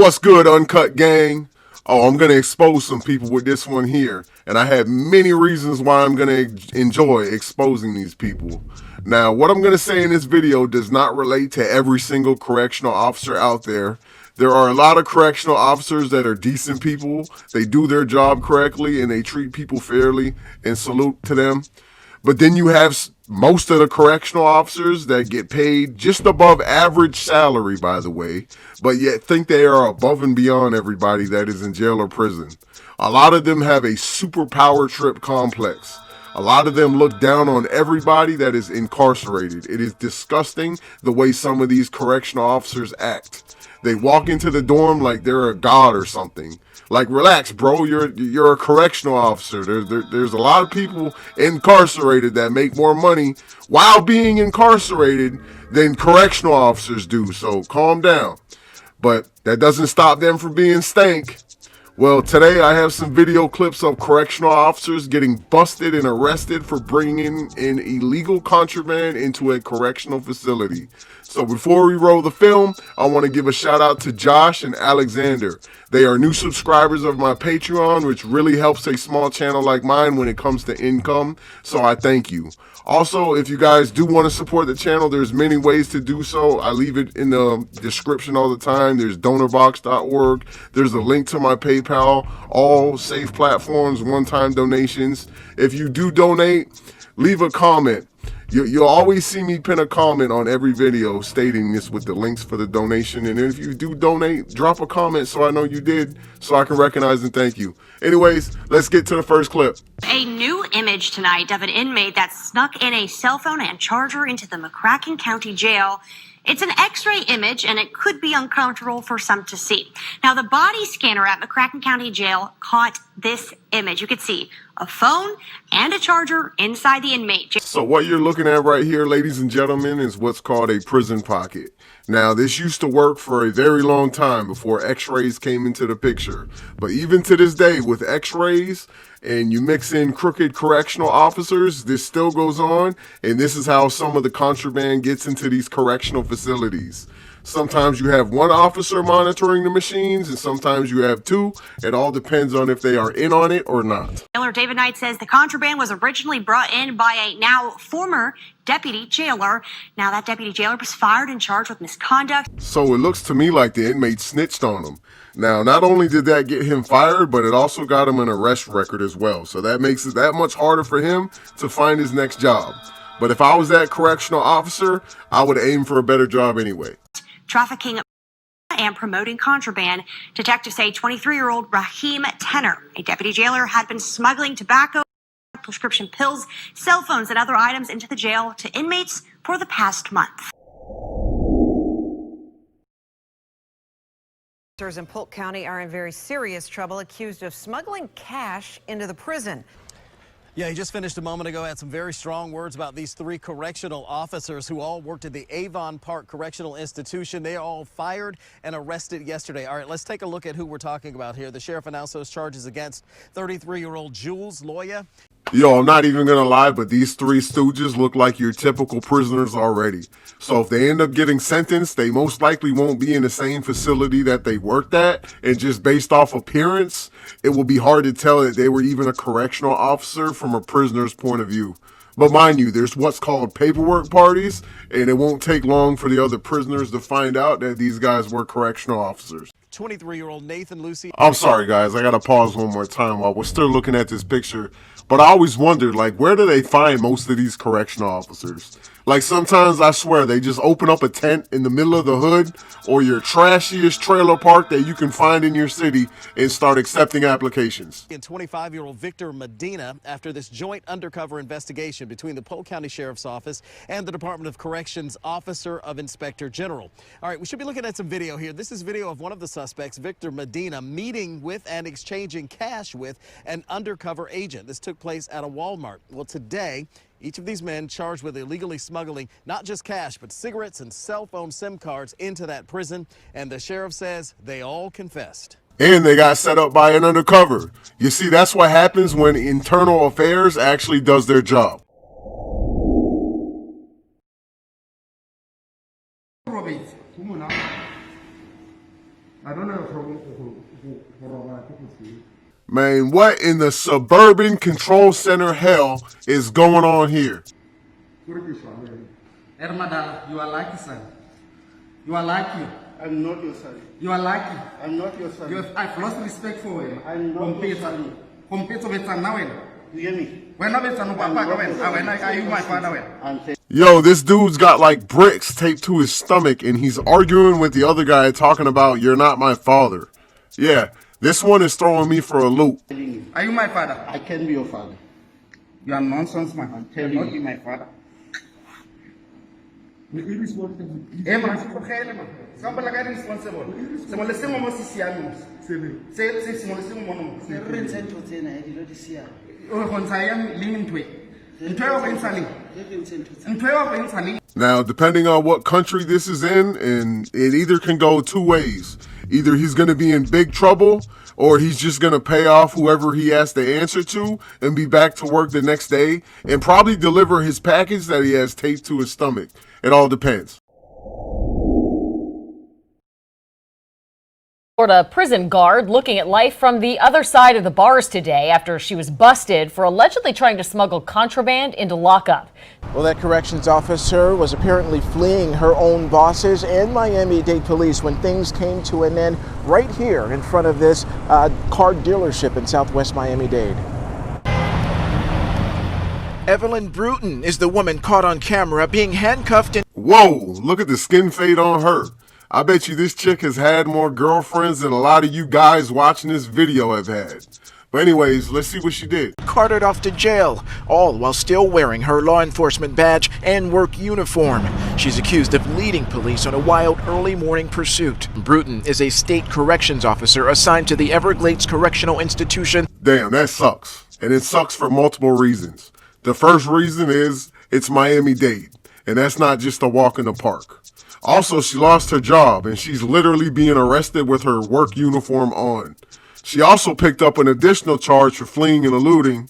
What's good, Uncut Gang? Oh, I'm going to expose some people with this one here. And I have many reasons why I'm going to enjoy exposing these people. Now, what I'm going to say in this video does not relate to every single correctional officer out there. There are a lot of correctional officers that are decent people. They do their job correctly and they treat people fairly, and salute to them. But then you have most of the correctional officers that get paid just above average salary, by the way, but yet think they are above and beyond everybody that is in jail or prison. A lot of them have a super power trip complex. A lot of them look down on everybody that is incarcerated. It is disgusting the way some of these correctional officers act. They walk into the dorm like they're a god or something. Like, relax, bro. You're a correctional officer. There's a lot of people incarcerated that make more money while being incarcerated than correctional officers do. So calm down. But that doesn't stop them from being stank. Well, today I have some video clips of correctional officers getting busted and arrested for bringing in illegal contraband into a correctional facility. So before we roll the film, I want to give a shout out to Josh and Alexander. They are new subscribers of my Patreon, which really helps a small channel like mine when it comes to income. So I thank you. Also, if you guys do want to support the channel, there's many ways to do so. I leave it in the description all the time. There's donorbox.org. There's a link to my PayPal, all safe platforms, one-time donations. If you do donate, leave a comment. You'll always see me pin a comment on every video stating this with the links for the donation. And if you do donate, drop a comment so I know you did, so I can recognize and thank you. Anyways, let's get to the first clip. A new image tonight of an inmate that snuck in a cell phone and charger into the McCracken County Jail. It's an x-ray image, and it could be uncomfortable for some to see. Now, the body scanner at McCracken County Jail caught this image. You could see a phone and a charger inside the inmate. So what you're looking at right here, ladies and gentlemen, is what's called a prison pocket. Now, this used to work for a very long time before x-rays came into the picture. But even to this day, with x-rays, and you mix in crooked correctional officers, this still goes on, and this is how some of the contraband gets into these correctional facilities. Sometimes you have one officer monitoring the machines, and sometimes you have two. It all depends on if they are in on it or not. Jailer David Knight says the contraband was originally brought in by a now former deputy jailer. Now that deputy jailer was fired and charged with misconduct. So it looks to me like the inmate snitched on him. Now, not only did that get him fired, but it also got him an arrest record as well. So that makes it that much harder for him to find his next job. But if I was that correctional officer, I would aim for a better job anyway. Trafficking and promoting contraband. Detectives say 23-year-old Raheem Tenner, a deputy jailer, had been smuggling tobacco, prescription pills, cell phones, and other items into the jail to inmates for the past month. Officers in Polk County are in very serious trouble, accused of smuggling cash into the prison. Yeah, he just finished a moment ago, had some very strong words about these three correctional officers who all worked at the Avon Park Correctional Institution. They are all fired and arrested yesterday. All right, let's take a look at who we're talking about here. The sheriff announced those charges against 33-year-old Jules Loya. Yo, I'm not even gonna lie, but these three stooges look like your typical prisoners already. So if they end up getting sentenced, they most likely won't be in the same facility that they worked at. And just based off appearance, it will be hard to tell that they were even a correctional officer from a prisoner's point of view. But mind you, there's what's called paperwork parties, and it won't take long for the other prisoners to find out that these guys were correctional officers. 23-year-old Nathan Lucy. I'm sorry, guys. I got to pause one more time while we're still looking at this picture. But I always wondered, like, where do they find most of these correctional officers? Like, sometimes I swear they just open up a tent in the middle of the hood or your trashiest trailer park that you can find in your city and start accepting applications. And 25-year-old Victor Medina after this joint undercover investigation between the Polk County Sheriff's Office and the Department of Corrections Officer of Inspector General. All right, we should be looking at some video here. This is video of one of the suspects, Victor Medina, meeting with and exchanging cash with an undercover agent. This took place at a Walmart. Well, today, each of these men charged with illegally smuggling not just cash, but cigarettes and cell phone SIM cards into that prison. And the sheriff says they all confessed. And they got set up by an undercover. You see, that's what happens when internal affairs actually does their job. I don't know Man, what in the suburban control center hell is going on here? Ermadala, you are lucky, son. You are lucky. I'm not your son. You are lucky. I'm not your son. I've lost respect for him. I'm not your son. Compete with son now. You hear me? When are you my father? Yo, this dude's got like bricks taped to his stomach and he's arguing with the other guy talking about you're not my father. Yeah, this one is throwing me for a loop. Are you my father? I can be your father. You are nonsense, man. I'm You're telling not you. be my father. Man. Somebody like responsible. Someone say mo sisiano. Say someone say mo no. Now, depending on what country this is in, and it either can go two ways. Either he's going to be in big trouble, or he's just going to pay off whoever he has to answer to and be back to work the next day and probably deliver his package that he has taped to his stomach. It all depends. Florida prison guard looking at life from the other side of the bars today after she was busted for allegedly trying to smuggle contraband into lockup. Well, that corrections officer was apparently fleeing her own bosses and Miami-Dade police when things came to an end right here in front of this car dealership in Southwest Miami-Dade. Evelyn Bruton is the woman caught on camera being handcuffed and... Whoa, look at the skin fade on her. I bet you this chick has had more girlfriends than a lot of you guys watching this video have had. But anyways, let's see what she did. Carted off to jail, all while still wearing her law enforcement badge and work uniform. She's accused of leading police on a wild early morning pursuit. Bruton is a state corrections officer assigned to the Everglades Correctional Institution. Damn, that sucks. And it sucks for multiple reasons. The first reason is it's Miami-Dade, and that's not just a walk in the park. Also, she lost her job, and she's literally being arrested with her work uniform on. She also picked up an additional charge for fleeing and eluding.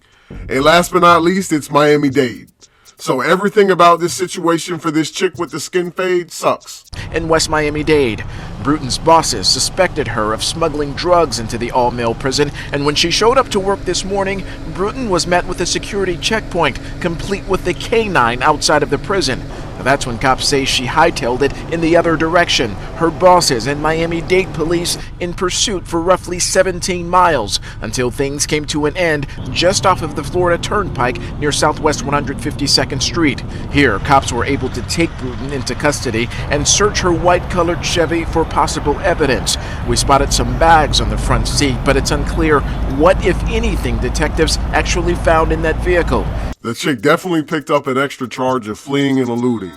And last but not least, it's Miami-Dade. So everything about this situation for this chick with the skin fade sucks. In West Miami-Dade, Bruton's bosses suspected her of smuggling drugs into the all-male prison, and when she showed up to work this morning, Bruton was met with a security checkpoint, complete with the canine outside of the prison. That's when cops say she hightailed it in the other direction, her bosses and Miami-Dade police in pursuit for roughly 17 miles, until things came to an end just off of the Florida Turnpike near Southwest 152nd Street. Here, cops were able to take Bruton into custody and search her white-colored Chevy for possible evidence. We spotted some bags on the front seat, but it's unclear what, if anything, detectives actually found in that vehicle. The chick definitely picked up an extra charge of fleeing and eluding.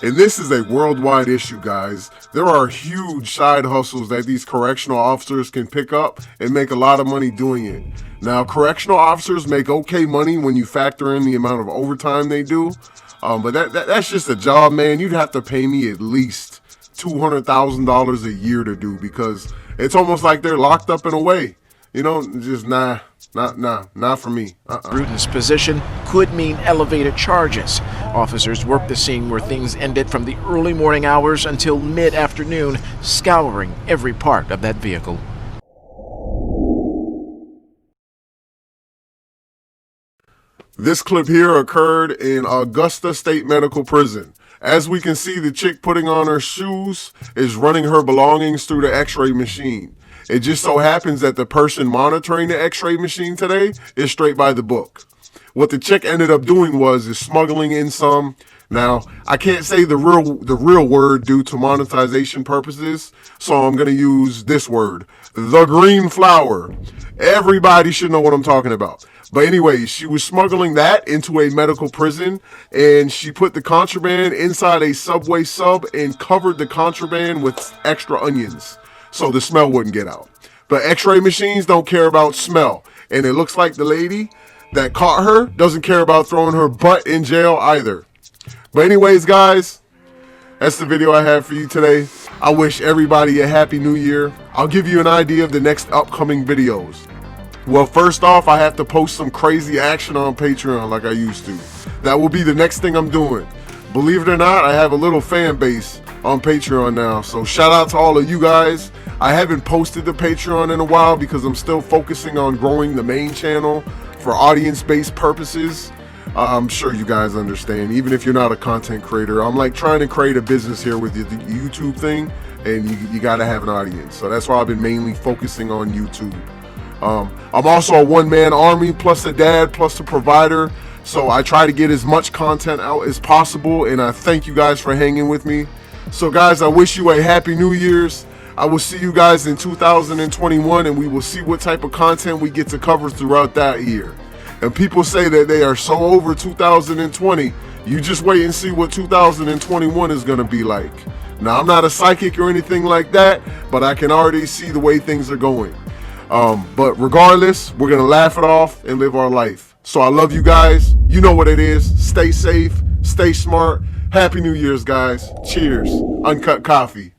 And this is a worldwide issue, guys. There are huge side hustles that these correctional officers can pick up and make a lot of money doing it. Now, correctional officers make okay money when you factor in the amount of overtime they do. But that's just a job, man. You'd have to pay me at least $200,000 a year to do, because it's almost like they're locked up in a way. You know, just not for me. Bruton's position could mean elevated charges. Officers worked the scene where things ended from the early morning hours until mid-afternoon, scouring every part of that vehicle. This clip here occurred in Augusta State Medical Prison. As we can see, the chick putting on her shoes is running her belongings through the x-ray machine. It just so happens that the person monitoring the x-ray machine today is straight by the book. What the chick ended up doing is smuggling in some. Now, I can't say the real word due to monetization purposes, so I'm going to use this word, the green flower. Everybody should know what I'm talking about. But anyways, she was smuggling that into a medical prison, and she put the contraband inside a Subway sub and covered the contraband with extra onions so the smell wouldn't get out. But x-ray machines don't care about smell, and it looks like the lady that caught her doesn't care about throwing her butt in jail either. But anyways, guys, that's the video I have for you today. I wish everybody a happy new year. I'll give you an idea of the next upcoming videos. Well, first off, I have to post some crazy action on Patreon like I used to. That will be the next thing I'm doing. believe it or not, I have a little fan base on Patreon now. So shout out to all of you guys. I haven't posted the Patreon in a while because I'm still focusing on growing the main channel for audience-based purposes. I'm sure you guys understand, even if you're not a content creator. I'm like trying to create a business here with the YouTube thing, and you got to have an audience. So that's why I've been mainly focusing on YouTube. I'm also a one-man army, plus a dad, plus a provider. So I try to get as much content out as possible, and I thank you guys for hanging with me. So guys, I wish you a happy New Year's. I will see you guys in 2021, and we will see what type of content we get to cover throughout that year. And people say that they are so over 2020. You just wait and see what 2021 is going to be like. Now, I'm not a psychic or anything like that, but I can already see the way things are going. But regardless, we're going to laugh it off and live our life. So I love you guys. You know what it is. Stay safe. Stay smart. Happy New Year's, guys. Cheers. Uncut coffee.